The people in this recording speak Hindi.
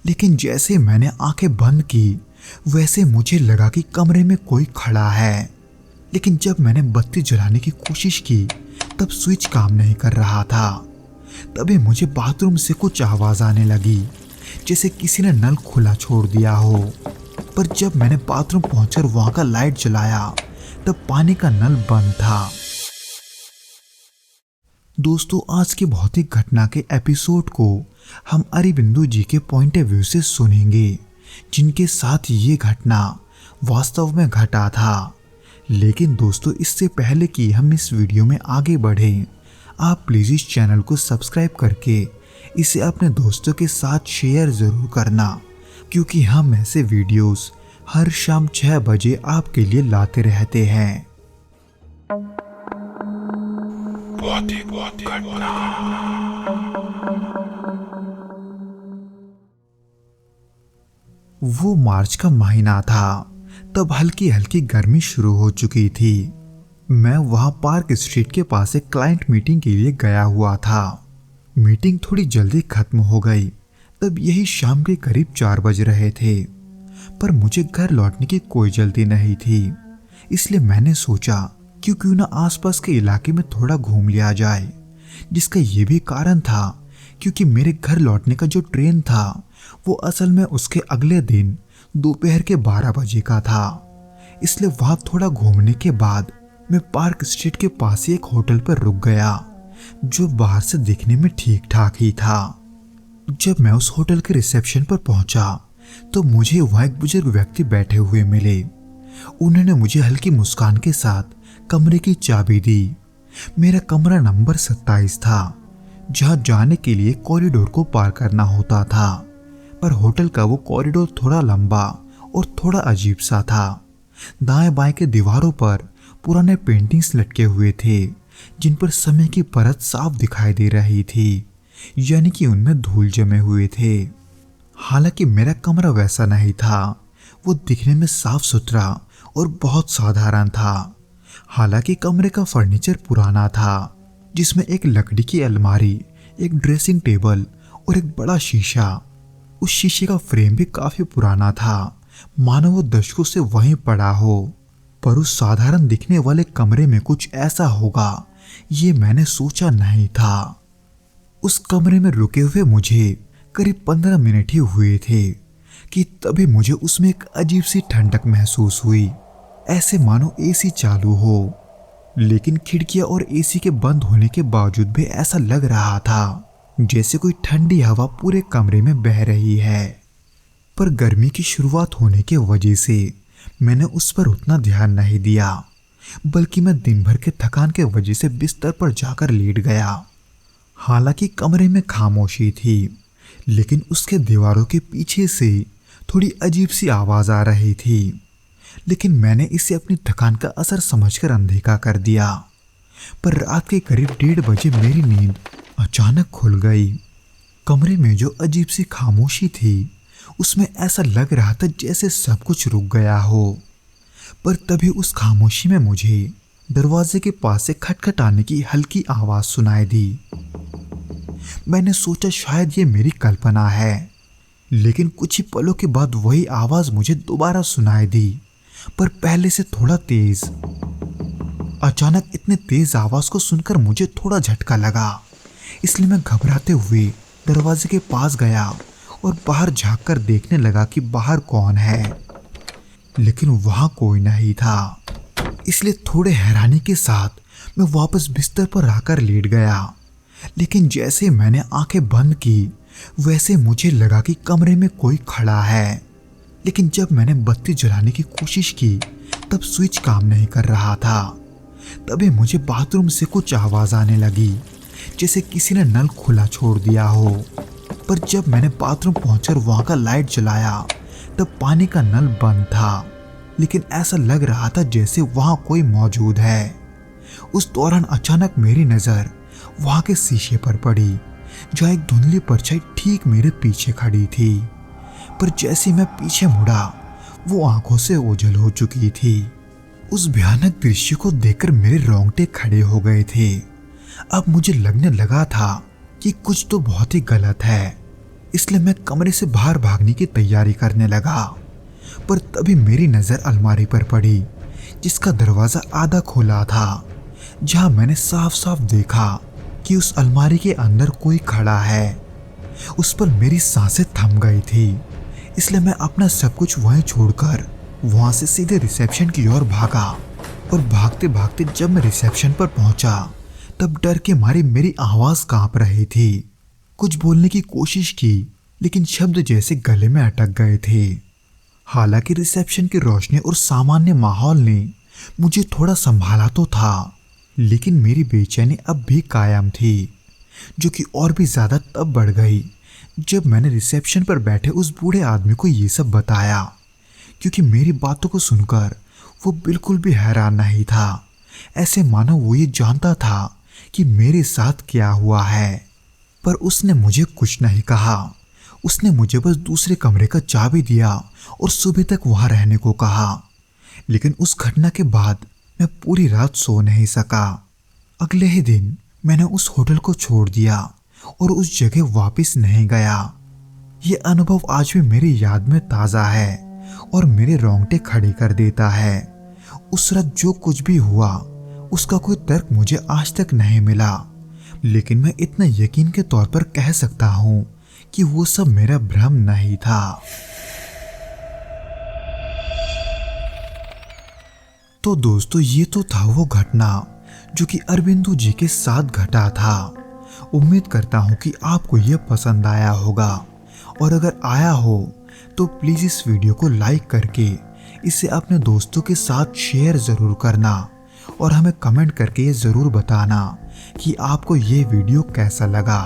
लेकिन जैसे मैंने आंखें बंद की वैसे मुझे लगा कि कमरे में कोई खड़ा है। लेकिन जब मैंने बत्ती जलाने की कोशिश की तब स्विच काम नहीं कर रहा था। तभी मुझे बाथरूम से कुछ आवाज आने लगी, जैसे किसी ने नल खुला छोड़ दिया हो। पर जब मैंने बाथरूम पहुंचकर वहां का लाइट जलाया तब पानी का नल बंद था। दोस्तों, आज की भौतिक घटना के एपिसोड को हम अरिबिंदु जी के पॉइंट ऑफ व्यू से सुनेंगे, जिनके साथ ये घटना वास्तव में घटा था। लेकिन दोस्तों, इससे पहले कि हम इस वीडियो में आगे बढ़ें, आप प्लीज इस चैनल को सब्सक्राइब करके इसे अपने दोस्तों के साथ शेयर जरूर करना, क्योंकि हम ऐसे वीडियोस हर शाम 6 बजे आपके लिए लाते रहते हैं। वो मार्च का महीना था। तब हल्की हल्की गर्मी शुरू हो चुकी थी। मैं वहां पार्क स्ट्रीट के पास एक क्लाइंट मीटिंग के लिए गया हुआ था। मीटिंग थोड़ी जल्दी खत्म हो गई। तब यही शाम के करीब 4 बज रहे थे, पर मुझे घर लौटने की कोई जल्दी नहीं थी। इसलिए मैंने सोचा क्यों ना आसपास के इलाके में थोड़ा घूम लिया जाए, जिसका ये भी कारण था क्योंकि मेरे घर लौटने का जो ट्रेन था वो असल में उसके अगले दिन दोपहर के 12 बजे का था। इसलिए वहां थोड़ा घूमने के बाद मैं पार्क स्ट्रीट के पास ही एक होटल पर रुक गया, जो बाहर से दिखने में ठीक ठाक ही था। जब मैं उस होटल के रिसेप्शन पर पहुंचा तो मुझे वहां एक बुजुर्ग व्यक्ति बैठे हुए मिले। उन्होंने मुझे हल्की मुस्कान के साथ कमरे की चाबी दी। मेरा कमरा नंबर 27 था, जहां जाने के लिए कॉरिडोर को पार करना होता था। पर होटल का वो कॉरिडोर थोड़ा लंबा और थोड़ा अजीब सा था। दाएं बाएं के दीवारों पर पुराने पेंटिंग्स लटके हुए थे, जिन पर समय की परत साफ दिखाई दे रही थी, यानी कि उनमें धूल जमे हुए थे। हालांकि मेरा कमरा वैसा नहीं था। वो दिखने में साफ सुथरा और बहुत साधारण था। हालांकि कमरे का फर्नीचर पुराना था, जिसमें एक लकड़ी की अलमारी, एक ड्रेसिंग टेबल और एक बड़ा शीशा। उस शीशे का फ्रेम भी काफी पुराना था, मानो वो दशकों से वहीं पड़ा हो। पर उस साधारण दिखने वाले कमरे में कुछ ऐसा होगा, ये मैंने सोचा नहीं था। उस कमरे में रुके हुए मुझे करीब 15 मिनट ही हुए थे कि तभी मुझे उसमें एक अजीब सी ठंडक महसूस हुई, ऐसे मानो एसी चालू हो। लेकिन खिड़कियां और एसी के बंद होने के बावजूद भी ऐसा लग रहा था जैसे कोई ठंडी हवा पूरे कमरे में बह रही है। पर गर्मी की शुरुआत होने की वजह से मैंने उस पर उतना ध्यान नहीं दिया, बल्कि मैं दिन भर के थकान के वजह से बिस्तर पर जाकर लेट गया। हालांकि कमरे में खामोशी थी, लेकिन उसके दीवारों के पीछे से थोड़ी अजीब सी आवाज आ रही थी। लेकिन मैंने इसे अपनी थकान का असर समझकर अनदेखा कर दिया। पर रात के करीब 1:30 बजे मेरी नींद अचानक खुल गई। कमरे में जो अजीब सी खामोशी थी, उसमें ऐसा लग रहा था जैसे सब कुछ रुक गया हो। पर तभी उस खामोशी में मुझे दरवाजे के पास से खटखटाने की हल्की आवाज सुनाई दी। मैंने सोचा शायद ये मेरी कल्पना है, लेकिन कुछ ही पलों के बाद वही आवाज मुझे दोबारा सुनाई दी, पर पहले से थोड़ा तेज। अचानक इतने तेज आवाज को सुनकर मुझे थोड़ा झटका लगा, इसलिए मैं घबराते हुए दरवाजे के पास गया और बाहर झांककर देखने लगा कि बाहर कौन है। लेकिन वहां कोई नहीं था। इसलिए थोड़े हैरानी के साथ मैं वापस बिस्तर पर आकर लेट गया। लेकिन जैसे मैंने आंखें बंद की वैसे मुझे लगा कि कमरे में कोई खड़ा है। लेकिन जब मैंने बत्ती जलाने की कोशिश की तब स्विच काम नहीं कर रहा था। तभी मुझे बाथरूम से कुछ आवाज आने लगी, जैसे किसी ने नल खुला छोड़ दिया हो। पर जब मैंने बाथरूम पहुंचकर वहां का लाइट जलाया तब पानी का नल बंद था, लेकिन ऐसा लग रहा था जैसे वहां कोई मौजूद है। उस दौरान अचानक मेरी नजर वहां के शीशे पर पड़ी, जहां एक धुंधली परछाई ठीक मेरे पीछे खड़ी थी। पर जैसे मैं पीछे मुड़ा वो आंखों से ओझल हो चुकी थी। उस भयानक दृश्य को देखकर मेरे रोंगटे खड़े हो गए थे। अब मुझे लगने लगा था कि कुछ तो बहुत ही गलत है। इसलिए मैं कमरे से बाहर भागने की तैयारी करने लगा। पर तभी मेरी नजर अलमारी पर पड़ी, जिसका दरवाजा आधा खुला था, जहां मैंने साफ साफ देखा कि उस अलमारी के अंदर कोई खड़ा है। उस पर मेरी सांसें थम गई थी, इसलिए मैं अपना सब कुछ वहीं छोड़कर वहां से सीधे रिसेप्शन की ओर भागा। और भागते भागते जब मैं रिसेप्शन पर पहुंचा, तब डर के मारे मेरी आवाज कांप रही थी। कुछ बोलने की कोशिश की, लेकिन शब्द जैसे गले में अटक गए थे। हालांकि रिसेप्शन की रोशनी और सामान्य माहौल ने मुझे थोड़ा संभाला तो था, लेकिन मेरी बेचैनी अब भी कायम थी, जो कि और भी ज्यादा तब बढ़ गई जब मैंने रिसेप्शन पर बैठे उस बूढ़े आदमी को ये सब बताया। क्योंकि मेरी बातों को सुनकर वो बिल्कुल भी हैरान नहीं था, ऐसे मानो वो ये जानता था कि मेरे साथ क्या हुआ है। पर उसने मुझे कुछ नहीं कहा। उसने मुझे बस दूसरे कमरे का चाबी दिया और सुबह तक वहां रहने को कहा। लेकिन उस घटना के बाद मैं पूरी रात सो नहीं सका। अगले ही दिन मैंने उस होटल को छोड़ दिया और उस जगह वापस नहीं गया। ये अनुभव आज भी मेरी याद में ताज़ा है और मेरे रोंगटे खड़े कर देता है। उस रात जो कुछ भी हुआ, उसका कोई तर्क मुझे आज तक नहीं मिला, लेकिन मैं इतना यकीन के तौर पर कह सकता हूँ कि वो सब मेरा भ्रम नहीं था। तो दोस्तों, ये तो था वो घटना जो कि अरविंदो जी के साथ घटा था। उम्मीद करता हूँ कि आपको यह पसंद आया होगा, और अगर आया हो तो प्लीज़ इस वीडियो को लाइक करके इसे अपने दोस्तों के साथ शेयर ज़रूर करना, और हमें कमेंट करके ये ज़रूर बताना कि आपको ये वीडियो कैसा लगा।